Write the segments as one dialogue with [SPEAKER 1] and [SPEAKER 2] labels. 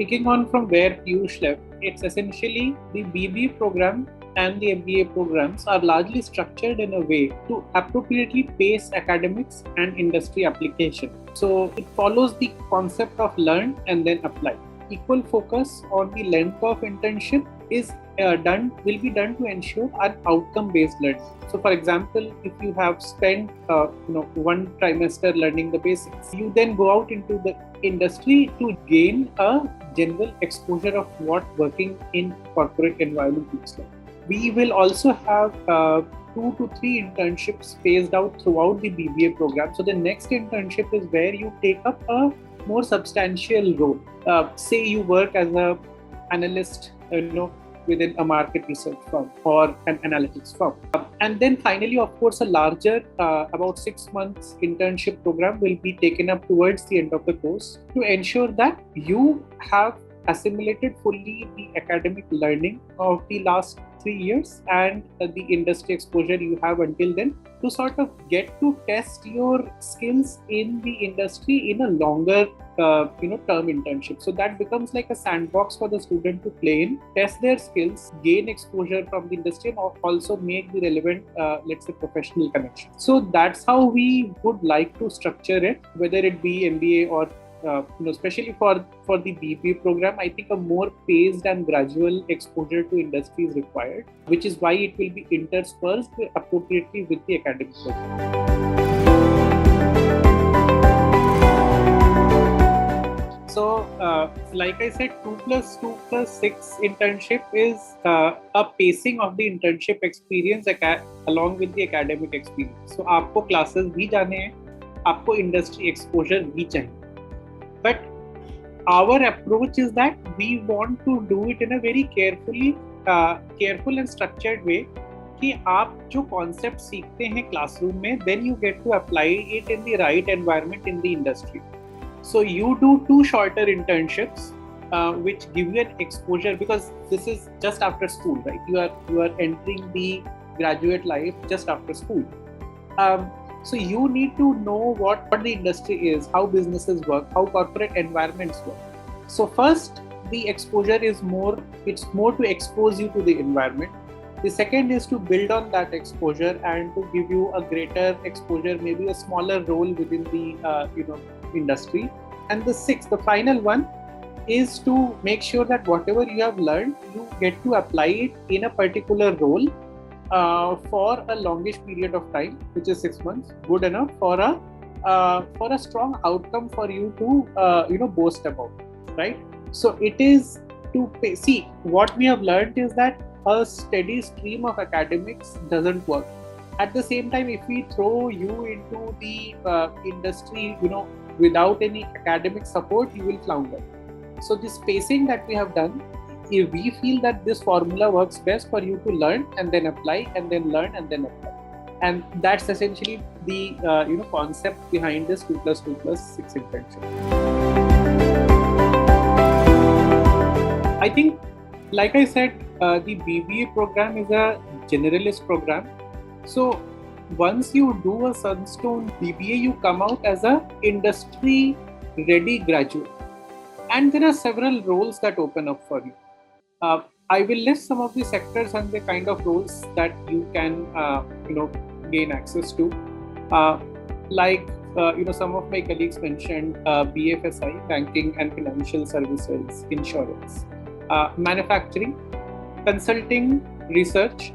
[SPEAKER 1] picking on from where Piyush left, it's essentially the BBA program and the MBA programs are largely structured in a way to appropriately pace academics and industry application. So it follows the concept of learn and then apply. Equal focus on the length of internship will be done to ensure an outcome-based learning. So, for example, if you have spent one trimester learning the basics, you then go out into the industry to gain a general exposure of what working in corporate environment looks like. We will also have 2 to 3 internships phased out throughout the BBA program. So the next internship is where you take up a more substantial role. Say you work as an analyst, within a market research firm or an analytics firm. And then finally, of course, a larger, about 6 months internship program will be taken up towards the end of the course to ensure that you have assimilated fully the academic learning of the last 3 years and the industry exposure you have until then, to sort of get to test your skills in the industry in a longer term internship. So that becomes like a sandbox for the student to play in, test their skills, gain exposure from the industry, and also make the relevant, let's say, professional connection. So that's how we would like to structure it, whether it be MBA or especially for the BBA program. I think a more paced and gradual exposure to industry is required, which is why it will be interspersed appropriately with the academic program. So, like I said, 2 plus 2 plus 6 internship is a pacing of the internship experience along with the academic experience. So, आपको classes भी जाने हैं, आपको industry exposure भी चाहिए. But our approach is that we want to do it in a very careful and structured way. कि आप जो concept सीखते हैं classroom में, then you get to apply it in the right environment in the industry. So you do 2 shorter internships, which give you an exposure, because this is just after school, right? You are entering the graduate life just after school. So you need to know what the industry is, how businesses work, how corporate environments work. So first, the exposure is more to expose you to the environment. The second is to build on that exposure and to give you a greater exposure, maybe a smaller role within the industry. And the sixth, the final one, is to make sure that whatever you have learned, you get to apply it in a particular role for a longish period of time, which is 6 months, good enough for a strong outcome for you to boast about, right? So it is to see, what we have learned is that a steady stream of academics doesn't work. At the same time, if we throw you into the industry, without any academic support, you will flounder. So this spacing that we have done, if we feel that this formula works best for you to learn and then apply, and then learn and then apply. And that's essentially the concept behind this 2 plus 2 plus 6 internship. I think, like I said, the BBA program is a generalist program. So once you do a Sunstone BBA, you come out as a industry ready graduate, and there are several roles that open up for you. I will list some of the sectors and the kind of roles that you can gain access to. Some of my colleagues mentioned BFSI, banking and financial services, insurance, manufacturing, consulting, research,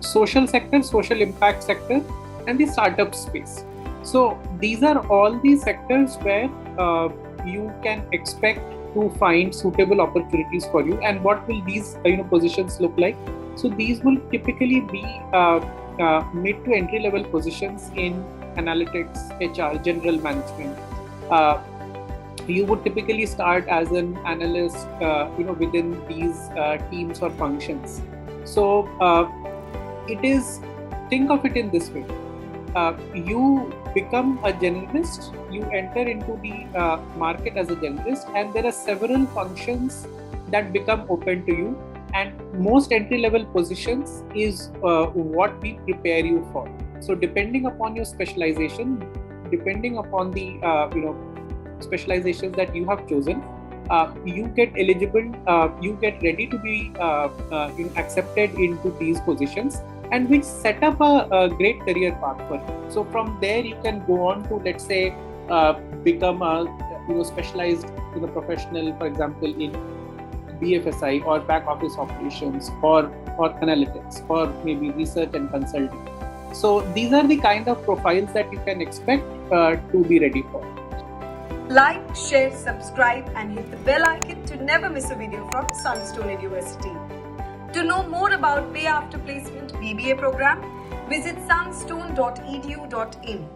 [SPEAKER 1] social sector, social impact sector, and the startup space. So these are all the sectors where you can expect to find suitable opportunities for you. And what will these positions look like? So these will typically be mid to entry level positions in analytics, HR, general management. You would typically start as an analyst within these teams or functions. So think of it in this way. You become a generalist, you enter into the market as a generalist, and there are several functions that become open to you, and most entry level positions is what we prepare you for. So depending upon your specialization, depending upon the specializations that you have chosen, you get eligible, you get ready to be accepted into these positions, and which set up a great career path for you. So from there you can go on to, let's say, become a specialized professional, for example, in BFSI or back office operations or analytics or maybe research and consulting. So these are the kind of profiles that you can expect to be ready for.
[SPEAKER 2] Like, share, subscribe and hit the bell icon to never miss a video from Sunstone University. To know more about Pay After Placement BBA program, visit sunstone.edu.in.